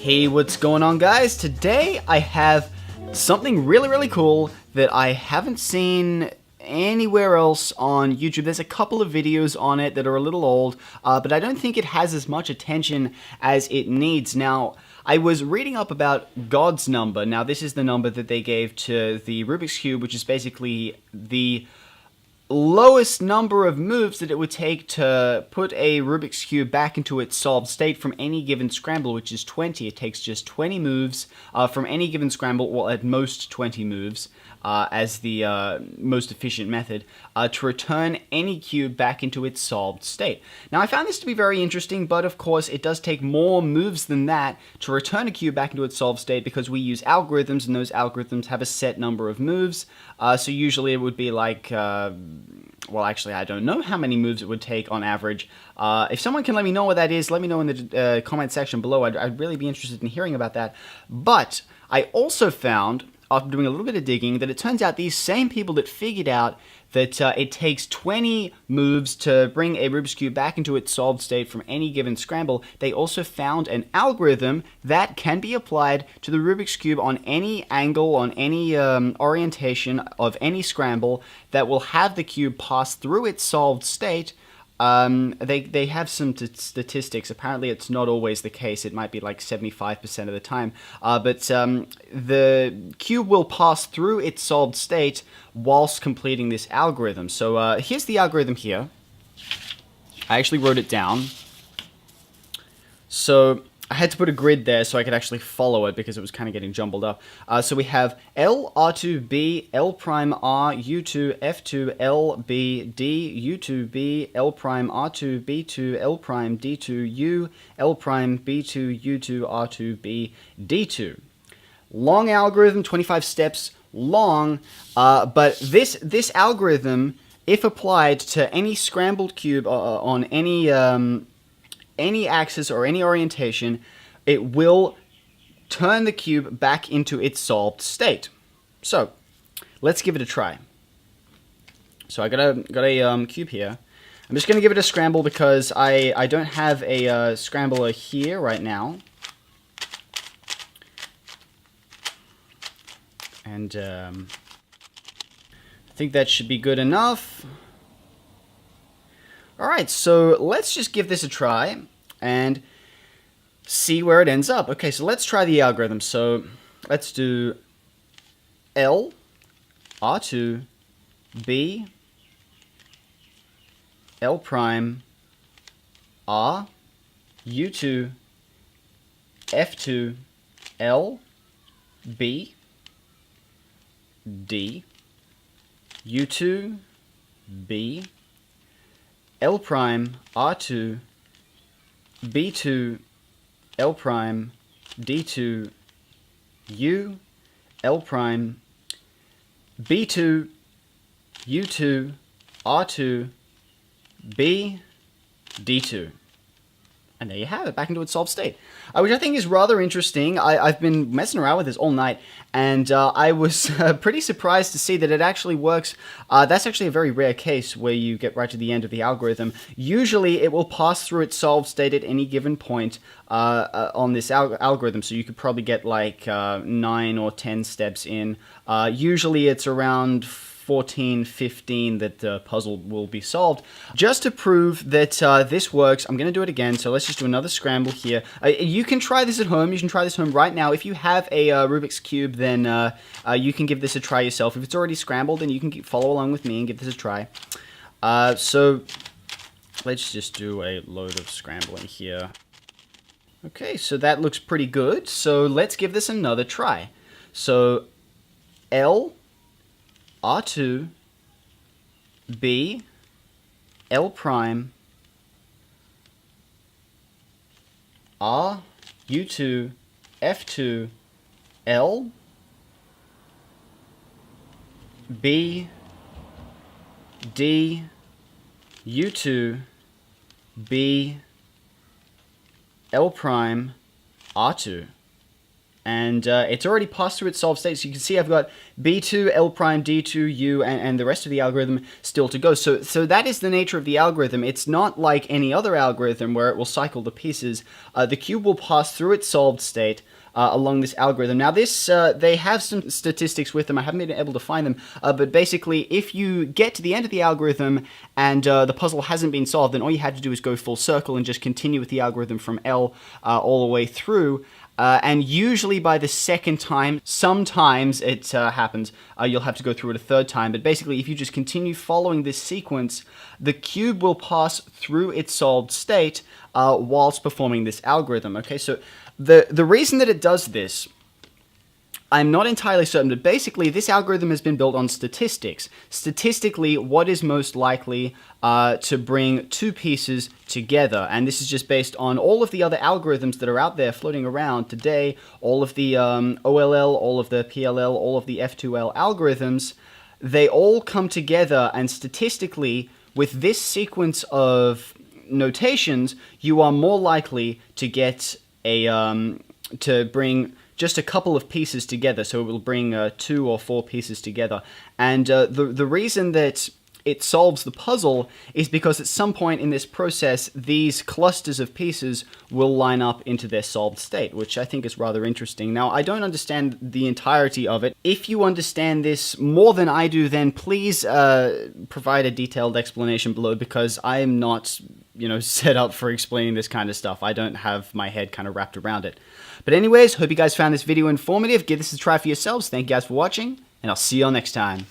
Hey, what's going on, guys? Today I have something really cool that I haven't seen anywhere else on YouTube. There's a couple of videos on it that are a little old, but I don't think it has as much attention as it needs. Now, I was reading up about God's number. Now, this is the number that they gave to the Rubik's Cube, which is basically the lowest number of moves that it would take to put a Rubik's Cube back into its solved state from any given scramble, which is 20. It takes just 20 moves from any given scramble, well, at most 20 moves, as the most efficient method, to return any cube back into its solved state. Now, I found this to be very interesting, but of course, it does take more moves than that to return a cube back into its solved state because we use algorithms, and those algorithms have a set number of moves. So usually it would be like... well, actually, I don't know how many moves it would take on average. If someone can let me know what that is, let me know in the comment section below. I'd really be interested in hearing about that. But I also found, after doing a little bit of digging, that it turns out these same people that figured out that it takes 20 moves to bring a Rubik's Cube back into its solved state from any given scramble, they also found an algorithm that can be applied to the Rubik's Cube on any angle, on any orientation of any scramble that will have the cube pass through its solved state. They have some statistics. Apparently, it's not always the case. It might be like 75% of the time. But the cube will pass through its solved state whilst completing this algorithm. So here's the algorithm here. I actually wrote it down. So I had to put a grid there so I could actually follow it because it was kind of getting jumbled up. So we have L, R2, B, L prime, R, U2, F2, L, B, D, U2, B, L prime, R2, B2, L prime, D2, U, L prime, B2, U2, R2, B, D2. Long algorithm, 25 steps long, but this algorithm, if applied to any scrambled cube on any axis or any orientation, it will turn the cube back into its solved state. So let's give it a try. So I got a cube here. I'm just going to give it a scramble because I don't have a scrambler here right now. And I think that should be good enough. Alright, so let's just give this a try and see where it ends up. Okay, so let's try the algorithm. So let's do L, R2, B, L prime, R, U2, F2, L, B, D, U2, B, L prime, R2, B2, L prime, D2, U, L prime, B2, U2, R2, B, D2. And there you have it, back into its solved state, which I think is rather interesting. I've been messing around with this all night, and I was pretty surprised to see that it actually works. That's actually a very rare case where you get right to the end of the algorithm. Usually, it will pass through its solved state at any given point on this algorithm, so you could probably get like 9 or 10 steps in. Usually, it's around 14, 15 that the puzzle will be solved. Just to prove that this works, I'm going to do it again. So let's just do another scramble here. You can try this at home. You can try this at home right now. If you have a Rubik's Cube, then you can give this a try yourself. If it's already scrambled, then you can follow along with me and give this a try. So let's just do a load of scrambling here. Okay, so that looks pretty good. So let's give this another try. So L, R2, B, L prime, R, U2, F2, L, B, D, U2, B, L prime, R2. and it's already passed through its solved state. So you can see I've got B2, L prime, D2, U, and the rest of the algorithm still to go. So that is the nature of the algorithm. It's not like any other algorithm where it will cycle the pieces. The cube will pass through its solved state along this algorithm. Now this, they have some statistics with them. I haven't been able to find them, but basically if you get to the end of the algorithm and the puzzle hasn't been solved, then all you had to do is go full circle and just continue with the algorithm from L all the way through. And usually by the second time, sometimes it happens, you'll have to go through it a third time. But basically, if you just continue following this sequence, the cube will pass through its solved state whilst performing this algorithm. Okay, so the reason that it does this, I'm not entirely certain, but basically this algorithm has been built on statistics. Statistically, what is most likely to bring two pieces together? And this is just based on all of the other algorithms that are out there floating around today, all of the OLL, all of the PLL, all of the F2L algorithms. They all come together, and statistically, with this sequence of notations, you are more likely to get a, to bring just a couple of pieces together, so it will bring 2 or 4 pieces together. And the reason that it solves the puzzle is because at some point in this process, these clusters of pieces will line up into their solved state, which I think is rather interesting. Now, I don't understand the entirety of it. If you understand this more than I do, then please provide a detailed explanation below, because I am not, set up for explaining this kind of stuff. I don't have my head kind of wrapped around it. But anyways, hope you guys found this video informative. Give this a try for yourselves. Thank you guys for watching, and I'll see you all next time.